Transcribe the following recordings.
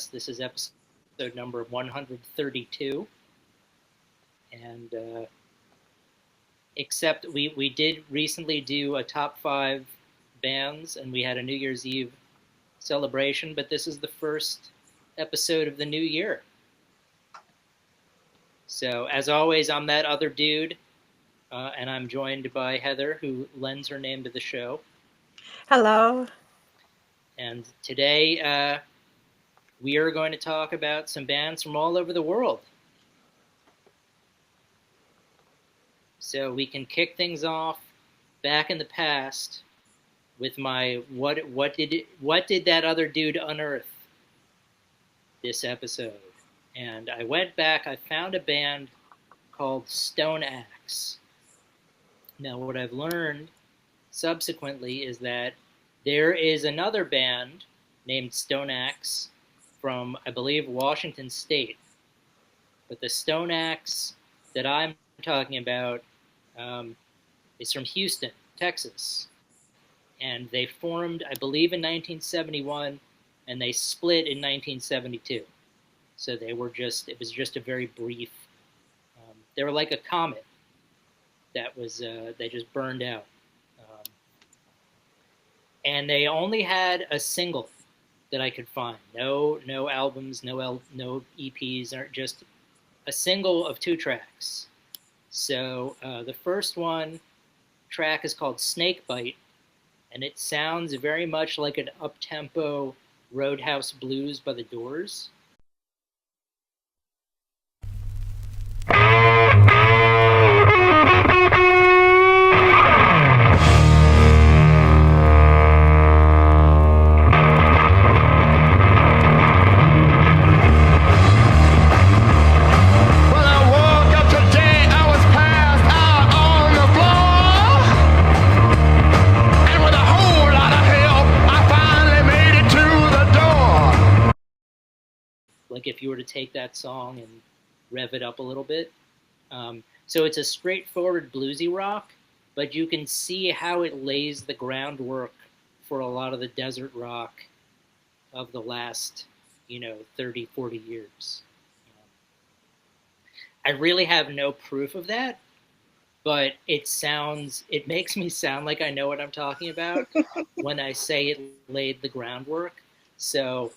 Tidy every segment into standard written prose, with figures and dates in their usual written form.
podcast. This is episode number 132. And except we did recently do a top 5 bands, and we had a New Year's Eve celebration, but this is the first episode of the new year. So, as always, I'm that other dude, and I'm joined by Heather, who lends her name to the show. Hello. And today, we are going to talk about some bands from all over the world. So we can kick things off back in the past with my what did that other dude unearth this episode. And I went back, I found a band called Stone Axe. Now what I've learned subsequently is that there is another band named Stone Axe from, I believe, Washington State. But the Stone Axe that I'm talking about is from Houston, Texas. And they formed, I believe, in 1971, and they split in 1972. So it was just a very brief, they were like a comet that was, they just burned out. And they only had a single that I could find. No albums, no EPs, or just a single of 2 tracks. So the first track is called Snakebite, and it sounds very much like an up-tempo Roadhouse Blues by the Doors. Like if you were to take that song and rev it up a little bit. So it's a straightforward bluesy rock, but you can see how it lays the groundwork for a lot of the desert rock of the last, 30, 40 years. I really have no proof of that, but it makes me sound like I know what I'm talking about when I say it laid the groundwork. So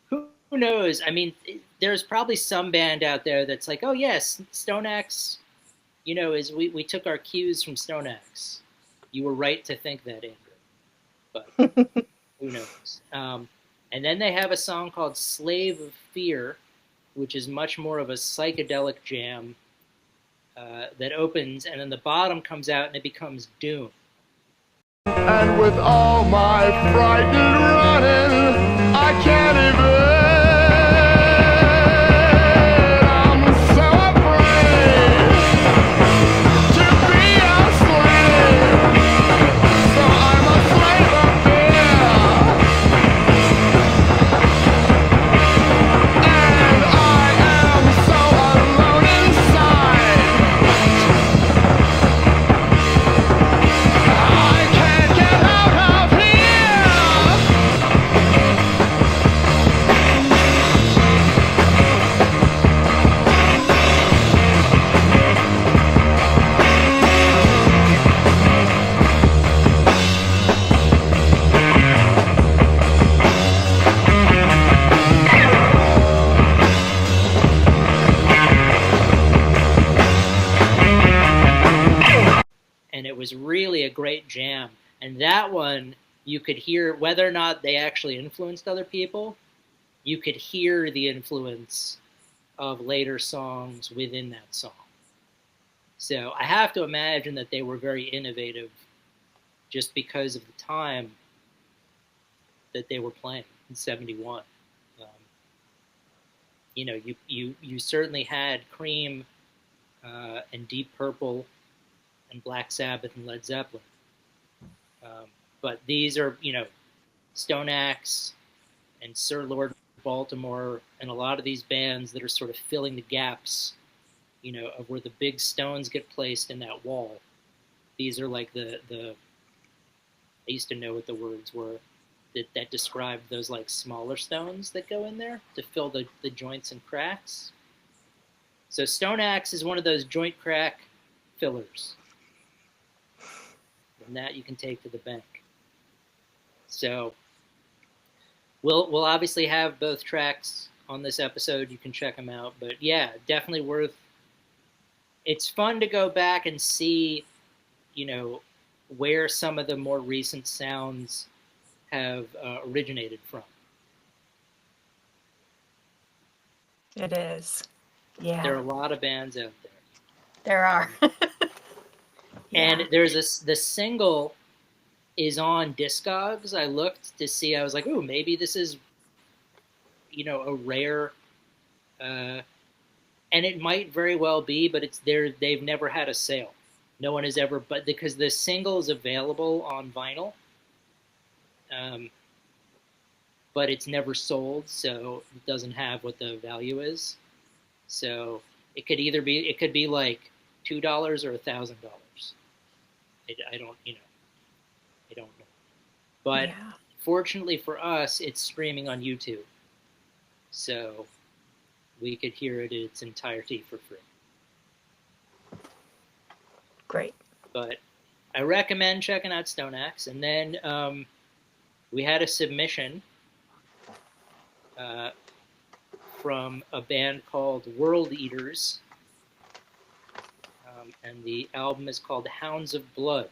who knows? I mean, there's probably some band out there that's like, oh yes, Stone Axe, we took our cues from Stone Axe. You were right to think that, Andrew. But who knows? And then they have a song called Slave of Fear, which is much more of a psychedelic jam that opens, and then the bottom comes out and it becomes Doom. And with all my frightened running, I can't even. Was really a great jam, and that one you could hear, whether or not they actually influenced other people, you could hear the influence of later songs within that song. So I have to imagine that they were very innovative just because of the time that they were playing in 71. You certainly had Cream and Deep Purple and Black Sabbath and Led Zeppelin. But these are, Stone Axe and Sir Lord Baltimore and a lot of these bands that are sort of filling the gaps, of where the big stones get placed in that wall. These are like the I used to know what the words were. that described those like smaller stones that go in there to fill the joints and cracks. So stone axe is one of those joint crack fillers, and that you can take to the bank. So we'll obviously have both tracks on this episode. You can check them out, but yeah, definitely worth. It's fun to go back and see, you know, where some of the more recent sounds have originated from. It is. There are Yeah, a lot of bands out there. there are. And Yeah. there's the single is on Discogs. I looked to see. I was like, "Ooh, maybe this is, a rare," uh, and it might very well be. But it's there. They've never had a sale. No one has ever. But because the single is available on vinyl, um, but it's never sold, so it doesn't have what the value is. So it could be like $2 or $1,000. I don't I don't know. But Yeah. fortunately for us, it's streaming on YouTube, so we could hear it in its entirety for free. Great. But I recommend checking out Stone Axe. And then we had a submission uh, from a band called World Eaters, and the album is called Hounds of Blood.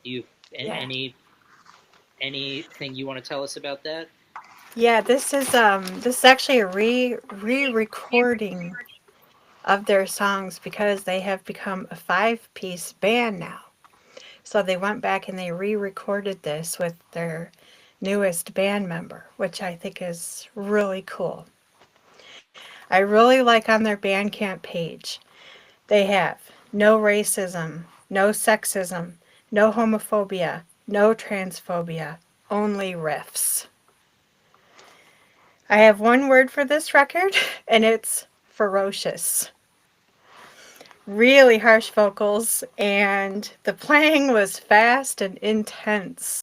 You Yeah. anything you want to tell us about that? Yeah, this is actually a re-recording of their songs because they have become a five-piece band now. So they went back and they re-recorded this with their newest band member, which I think is really cool. I really like on their Bandcamp page. They have no racism, no sexism, no homophobia, no transphobia, only riffs. I have one word for this record, and it's ferocious. Really harsh vocals, and the playing was fast and intense.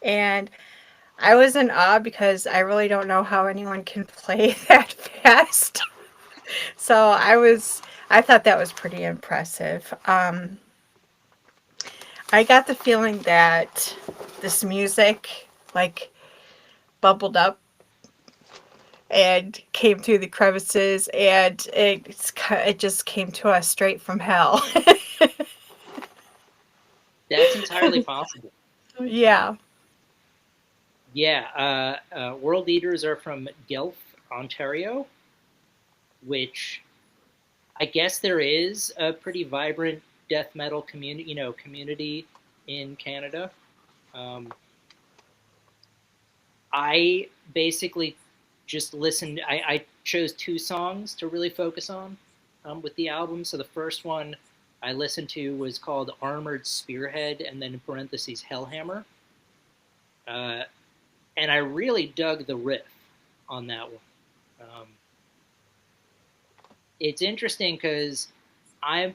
And I was in awe because I really don't know how anyone can play that fast. So I thought that was pretty impressive. I got the feeling that this music, like, bubbled up and came through the crevices, and it just came to us straight from hell. That's entirely possible. Yeah. Yeah, World Eaters are from Guelph, Ontario, which I guess there is a pretty vibrant death metal community in Canada. Um, I basically just listened. I chose two songs to really focus on. with the album. So the first one I listened to was called Armored Spearhead, and then in parentheses Hellhammer. Uh, and I really dug the riff on that one. It's interesting because I'm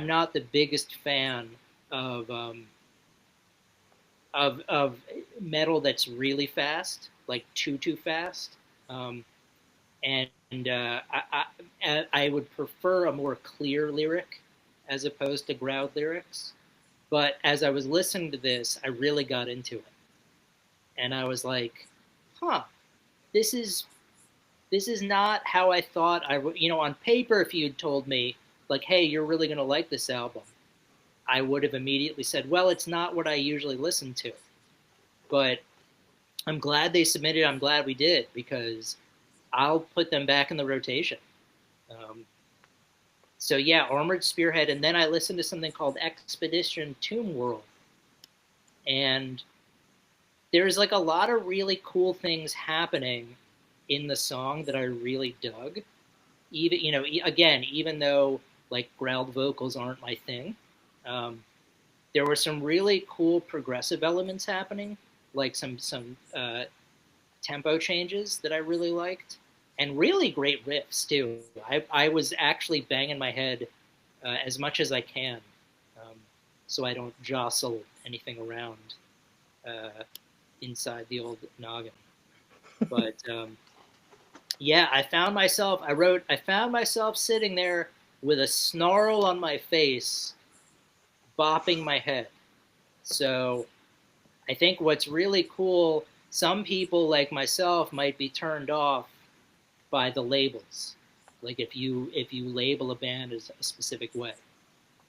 not the biggest fan of of metal that's really fast, like too fast. Um, and I would prefer a more clear lyric as opposed to growled lyrics. But as I was listening to this, I really got into it, and I was like, "Huh, this is not how I thought I would." On paper, if you'd told me, like, "Hey, you're really gonna like this album," I would have immediately said, "Well, it's not what I usually listen to." But I'm glad they submitted. I'm glad we did, because I'll put them back in the rotation. Um, so yeah, Armored Spearhead, and then I listened to something called Expedition Tomb World, and there's like a lot of really cool things happening in the song that I really dug. Even again, even though like growled vocals aren't my thing, there were some really cool progressive elements happening, like some tempo changes that I really liked, and really great riffs too. I was actually banging my head as much as I can, so I don't jostle anything around inside the old noggin. But yeah, I found myself sitting there with a snarl on my face, bopping my head. So I think what's really cool, some people like myself might be turned off by the labels, like if you label a band as a specific way.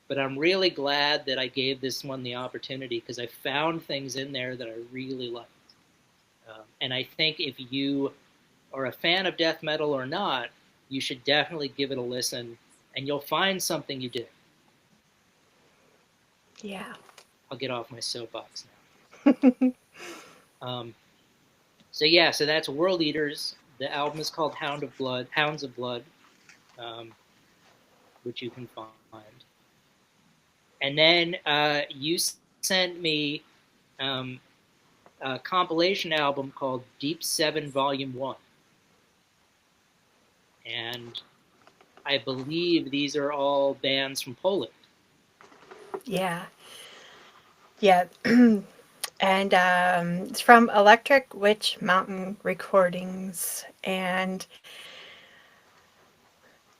But I'm really glad that I gave this one the opportunity, because I found things in there that I really liked. And I think if you are a fan of death metal or not, you should definitely give it a listen, and you'll find something you dig. Yeah. I'll get off my soapbox now. So that's World Eaters. The album is called Hounds of Blood, which you can find. And then you sent me a compilation album called Deep 7 Volume 1. And I believe these are all bands from Poland. Yeah. Yeah. And it's from Electric Witch Mountain Recordings. And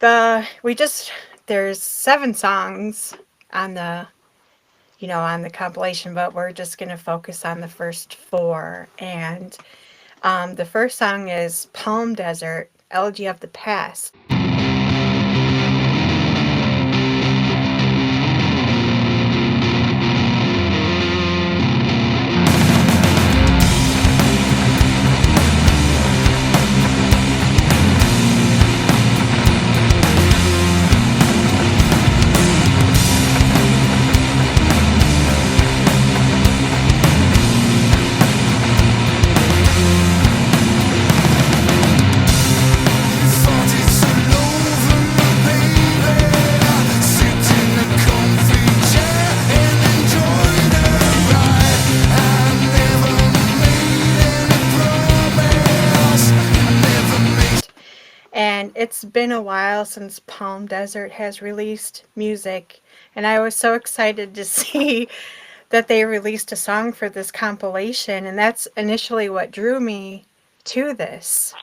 there's 7 songs on the on the compilation, but we're just going to focus on the first 4. And the first song is Palm Desert, Elegy of the Past. And it's been a while since Palm Desert has released music, and I was so excited to see that they released a song for this compilation, and that's initially what drew me to this.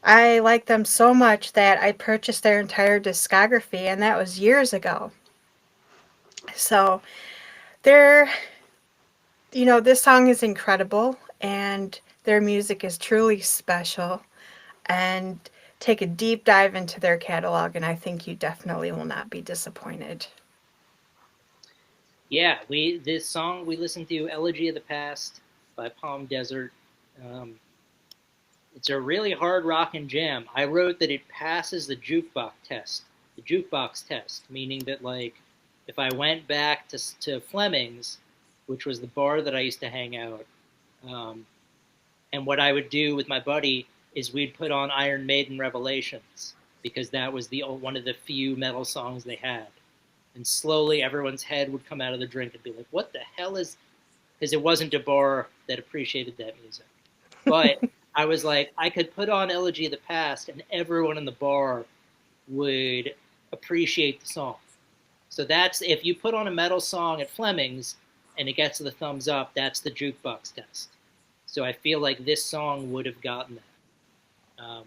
I like them so much that I purchased their entire discography, and that was years ago. So they're, this song is incredible, and their music is truly special. And take a deep dive into their catalog, and I think you definitely will not be disappointed. Yeah, this song we listened to, Elegy of the Past by Palm Desert. It's a really hard rockin' jam. I wrote that it passes the jukebox test. The jukebox test, meaning that like if I went back to Fleming's, which was the bar that I used to hang out, and what I would do with my buddy is we'd put on Iron Maiden Revelations, because that was one of the few metal songs they had. And slowly everyone's head would come out of the drink and be like, what the hell is, because it wasn't a bar that appreciated that music. But I was like, I could put on Elegy of the Past and everyone in the bar would appreciate the song. So that's, if you put on a metal song at Fleming's and it gets the thumbs up, that's the jukebox test. So I feel like this song would have gotten that.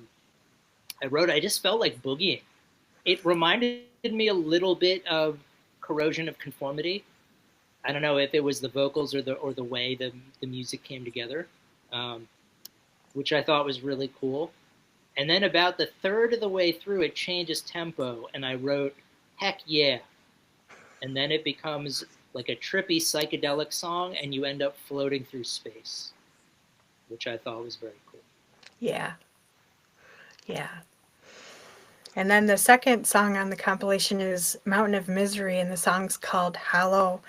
I just felt like boogieing. It reminded me a little bit of Corrosion of Conformity. I don't know if it was the vocals or the way the music came together, which I thought was really cool. And then about the third of the way through, it changes tempo, and I wrote, heck yeah. And then it becomes like a trippy psychedelic song, and you end up floating through space, which I thought was very cool. Yeah. Yeah. And then the second song on the compilation is Mountain of Misery, and the song's called Hollow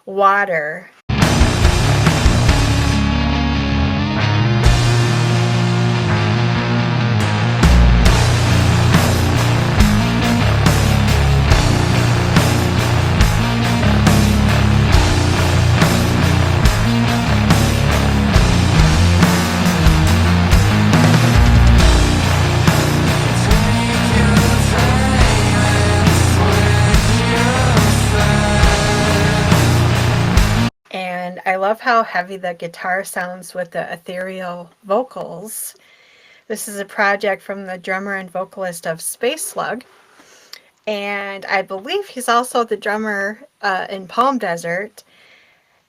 Water. And I love how heavy the guitar sounds with the ethereal vocals. This is a project from the drummer and vocalist of Spaceslug. And I believe he's also the drummer in Palm Desert.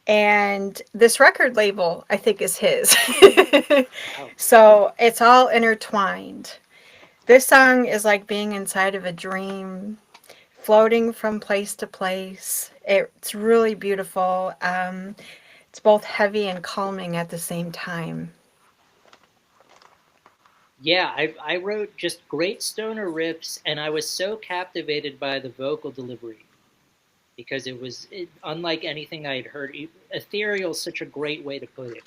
And this record label, I think, is his. Wow. So it's all intertwined. This song is like being inside of a dream, floating from place to place. It's really beautiful. It's both heavy and calming at the same time. Yeah, I wrote just great stoner riffs, and I was so captivated by the vocal delivery because unlike anything I had heard. Ethereal is such a great way to put it,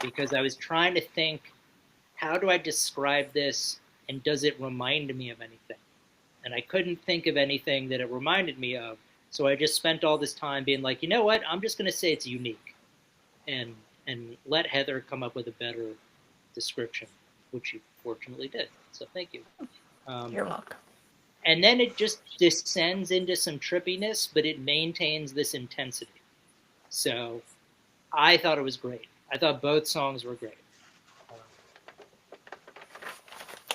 because I was trying to think, how do I describe this, and does it remind me of anything? And I couldn't think of anything that it reminded me of, so I just spent all this time being like, you know what, I'm just going to say it's unique, and let Heather come up with a better description, which she fortunately did. So thank you. You're welcome. And then it just descends into some trippiness, but it maintains this intensity. So I thought it was great. I thought both songs were great.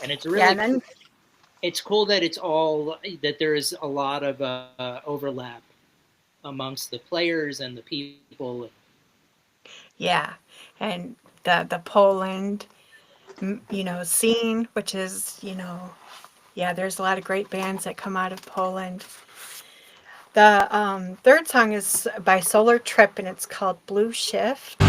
And it's really cool. It's cool that that there's a lot of overlap amongst the players and the people. Yeah, and the Poland, scene, which is, yeah, there's a lot of great bands that come out of Poland. The third song is by Solar Trip, and it's called Blue Shift.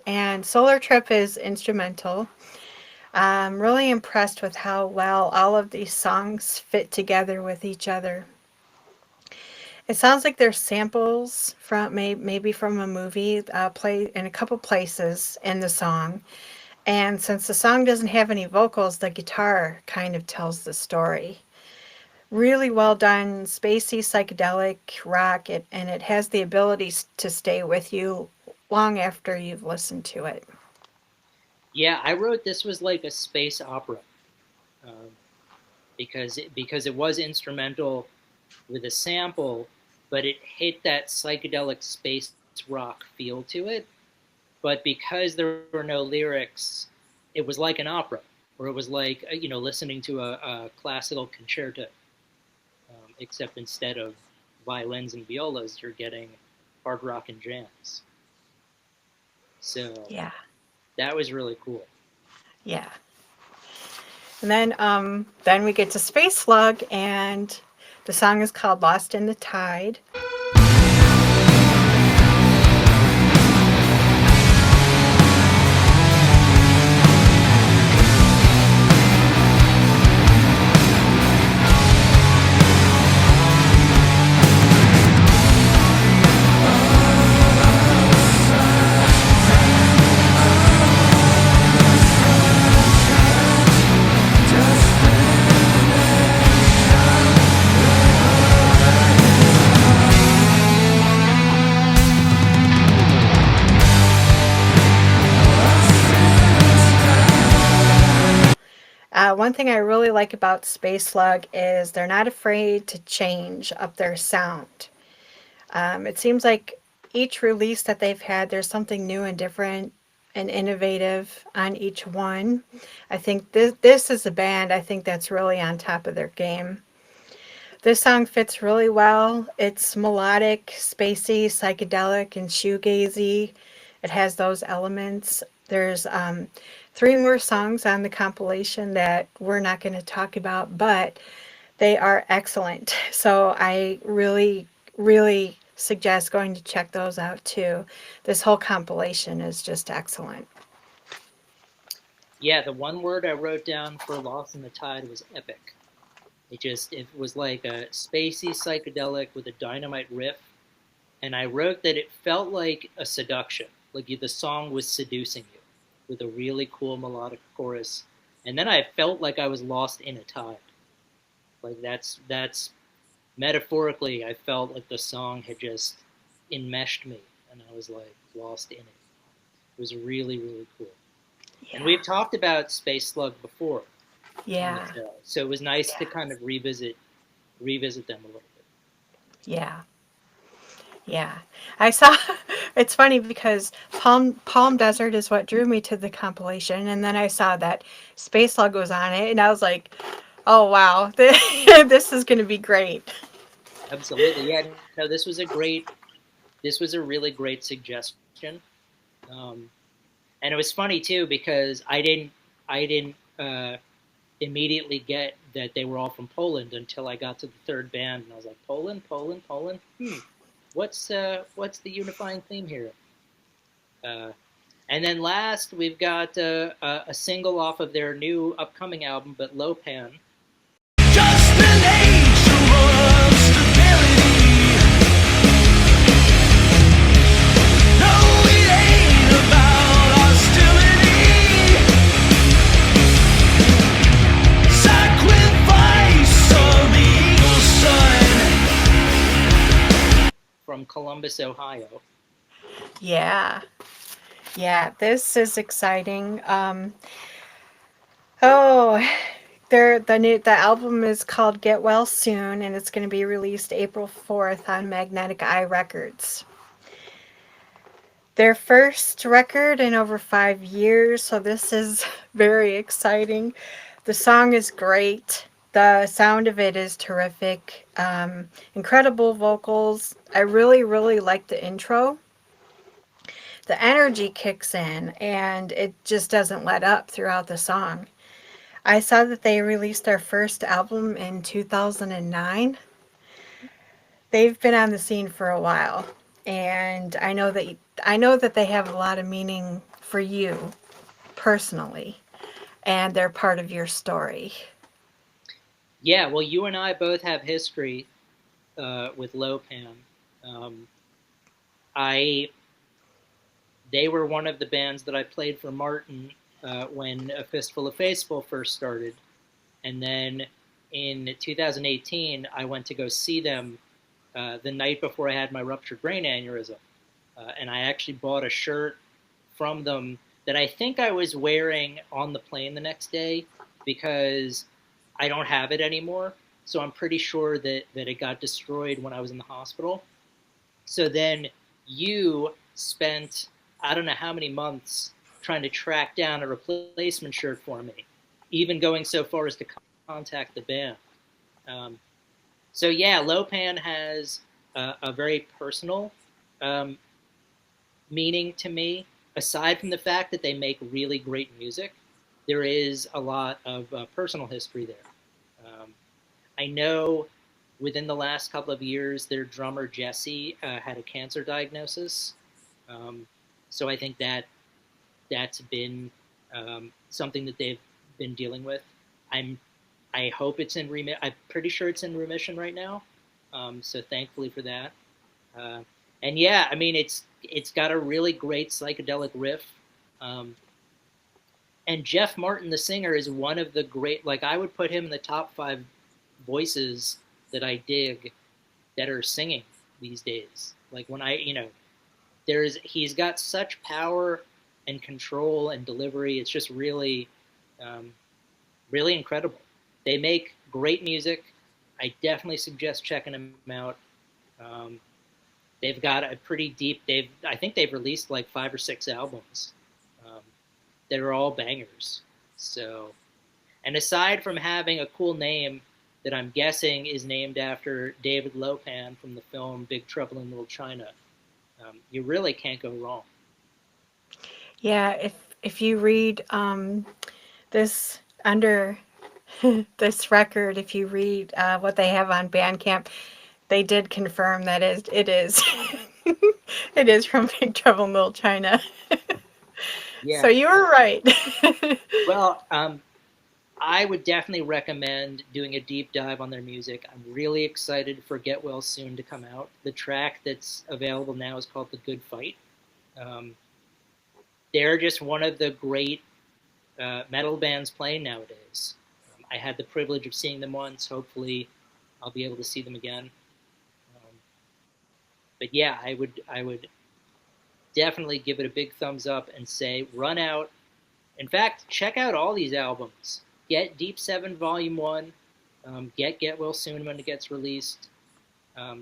And Solar Trip is instrumental. I'm really impressed with how well all of these songs fit together with each other. It sounds like there's samples from maybe from a movie play in a couple places in the song. And since the song doesn't have any vocals, the guitar kind of tells the story. Really well done, spacey, psychedelic rock, and it has the ability to stay with you long after you've listened to it. Yeah, I wrote this was like a space opera, because it was instrumental with a sample, but it hit that psychedelic space rock feel to it. But because there were no lyrics, it was like an opera, or it was like listening to a classical concerto, except instead of violins and violas, you're getting hard rock and jazz. So Yeah. that was really cool. Yeah. And then we get to Spaceslug, and the song is called Lost in the Tide. One thing I really like about Spaceslug is they're not afraid to change up their sound. It seems like each release that they've had, there's something new and different and innovative on each one. I think this is a band I think that's really on top of their game. This song fits really well. It's melodic, spacey, psychedelic, and shoegazy. It has those elements. There's three more songs on the compilation that we're not going to talk about, but they are excellent. So I really, really suggest going to check those out too. This whole compilation is just excellent. Yeah, the one word I wrote down for Lost in the Tide was epic. It was like a spacey psychedelic with a dynamite riff, and I wrote that it felt like a seduction, like the song was seducing you with a really cool melodic chorus, and then I felt like I was lost in a tide. Like that's metaphorically, I felt like the song had just enmeshed me, and I was like lost in it. It was really really cool. And Yeah. we've talked about Space Slug before on the Yeah. show, so it was nice to Yeah. kind of revisit them a little bit. Yeah. Yeah. I saw it's funny because Palm Desert is what drew me to the compilation, and then I saw that Spaceslug was on it and I was like, "Oh wow. This is going to be great." Absolutely, yeah. No, this was a really great suggestion, um, and it was funny too because I didn't immediately get that they were all from Poland until I got to the third band, and I was like, Poland, Poland, Poland. What's the unifying theme here? Uh, and then last, we've got a single off of their new upcoming album, but Lopan. Just an angel of stability. No, it ain't about hostility. Sacrifice of the eagle's son. From Columbus, Ohio. Yeah. Yeah, this is exciting. Oh, the album is called Get Well Soon, and it's going to be released April 4th on Magnetic Eye Records. Their first record in over 5 years, so this is very exciting. The song is great. The sound of it is terrific. Incredible vocals. I really, really like the intro. The energy kicks in, and it just doesn't let up throughout the song. I saw that they released their first album in 2009. They've been on the scene for a while, and I know that they have a lot of meaning for you personally, and they're part of your story. Yeah, well, you and I both have history with Lopan. Um, I They were one of the bands that I played for Martin when A Fistful of Faithful first started, and then in 2018 I went to go see them the night before I had my ruptured brain aneurysm, and I actually bought a shirt from them that I think I was wearing on the plane the next day because I don't have it anymore. So I'm pretty sure that it got destroyed when I was in the hospital. So then you spent I don't know how many months trying to track down a replacement shirt for me, even going so far as to contact the band. Um, so yeah, Lopan has a very personal um, meaning to me. aside from the fact that they make really great music, there is a lot of personal history there. I know within the last couple of years, their drummer Jesse had a cancer diagnosis. Um, so I think that's been something that they've been dealing with. I'm I hope it's in remission. I'm pretty sure it's in remission right now. So thankfully for that. Uh, and yeah, I mean it's got a really great psychedelic riff. Um, and Jeff Martin, the singer, is one of the great. Like I would put him in the top 5 voices that I dig that are singing these days. Like when he's got such power and control and delivery. It's just really, um, really incredible. They make great music. I definitely suggest checking them out. Um, they've got a pretty deep. I think they've released like 5 or 6 albums um, that are all bangers. So, and aside from having a cool name that I'm guessing is named after David Lopan from the film Big Trouble in Little China, you really can't go wrong. Yeah, if you read this under this record, if you read what they have on Bandcamp, they did confirm that it is it is from Big Trouble in Little China. So Yeah. you were right. Well, I would definitely recommend doing a deep dive on their music. I'm really excited for Get Well Soon to come out. The track that's available now is called The Good Fight. Um, they're just one of the great metal bands playing nowadays. I had the privilege of seeing them once. Hopefully, I'll be able to see them again. Um, but yeah, I would definitely give it a big thumbs up and say run out. In fact, check out all these albums. Get Deep 7 Volume 1. Get Well Soon when it gets released.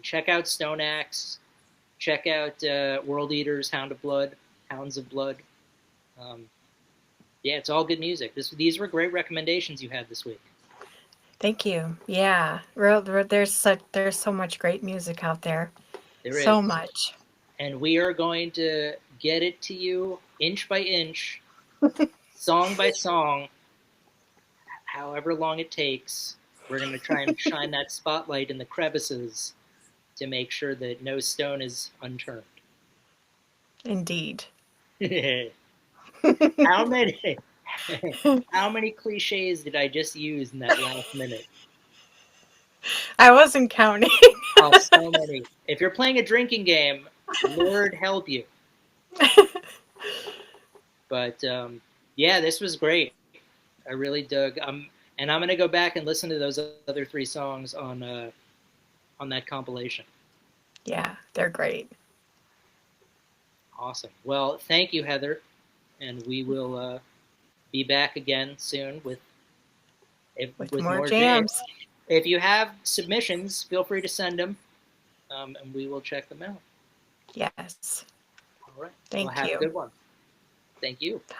Check out Stone Axe. Check out World Eaters, Hounds of Blood. Um, yeah, it's all good music. These were great recommendations you had this week. Thank you. Yeah, there's so much great music out there. There So is. much. And we are going to get it to you inch by inch, song by song, however long it takes. We're going to try and shine that spotlight in the crevices to make sure that no stone is unturned. Indeed. How many how many cliches did I just use in that last minute? I wasn't counting. Oh, so many. If you're playing a drinking game, Lord help you. But yeah, this was great. I really dug. And I'm gonna go back and listen to those other 3 songs on that compilation. Yeah, they're great. Awesome. Well, thank you, Heather, and we will be back again soon with More jams. If you have submissions, feel free to send them, and we will check them out. Yes. All right. Thank well, have you. a good one. Thank you. Bye.